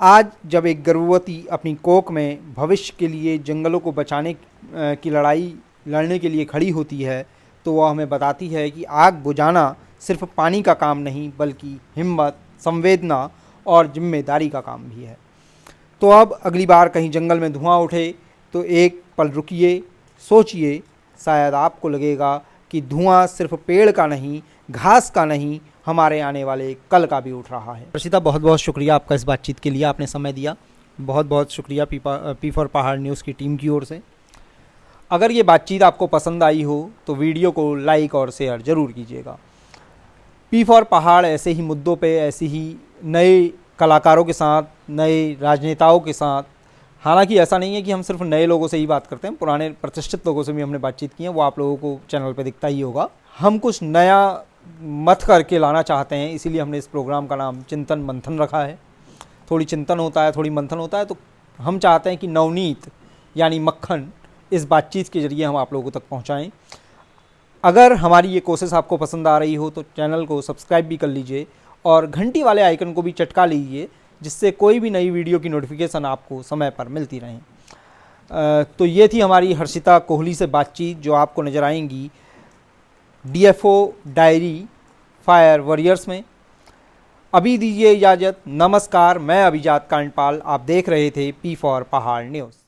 आज जब एक गर्भवती अपनी कोख में भविष्य के लिए जंगलों को बचाने की लड़ाई लड़ने के लिए खड़ी होती है तो वह हमें बताती है कि आग बुझाना सिर्फ पानी का काम नहीं बल्कि हिम्मत, संवेदना और जिम्मेदारी का काम भी है। तो अब अगली बार कहीं जंगल में धुआं उठे तो एक पल रुकिए, सोचिए, शायद आपको लगेगा कि धुआं सिर्फ पेड़ का नहीं, घास का नहीं, हमारे आने वाले कल का भी उठ रहा है। हर्षिता, बहुत बहुत शुक्रिया आपका इस बातचीत के लिए, आपने समय दिया। बहुत बहुत शुक्रिया पी फॉर पहाड़ न्यूज़ की टीम की ओर से। अगर ये बातचीत आपको पसंद आई हो तो वीडियो को लाइक और शेयर ज़रूर कीजिएगा। पी फॉर पहाड़ ऐसे ही मुद्दों पे, ऐसे ही नए कलाकारों के साथ, नए राजनेताओं के साथ, हालांकि ऐसा नहीं है कि हम सिर्फ नए लोगों से ही बात करते हैं, पुराने प्रतिष्ठित लोगों से भी हमने बातचीत की है, वो आप लोगों को चैनल पे दिखता ही होगा। हम कुछ नया मत करके लाना चाहते हैं, इसीलिए हमने इस प्रोग्राम का नाम चिंतन मंथन रखा है। थोड़ी चिंतन होता है, थोड़ी मंथन होता है, तो हम चाहते हैं कि नवनीत यानी मक्खन इस बातचीत के ज़रिए हम आप लोगों तक पहुँचाएँ। अगर हमारी ये कोशिश आपको पसंद आ रही हो तो चैनल को सब्सक्राइब भी कर लीजिए और घंटी वाले आइकन को भी चटका लीजिए, जिससे कोई भी नई वीडियो की नोटिफिकेशन आपको समय पर मिलती रहे। तो ये थी हमारी हर्षिता कोहली से बातचीत, जो आपको नज़र आएंगी DFO डायरी फायर वॉरियर्स में। अभी दीजिए इजाज़त, नमस्कार। मैं अभिजात कांडपाल, आप देख रहे थे पी फॉर पहाड़ न्यूज़।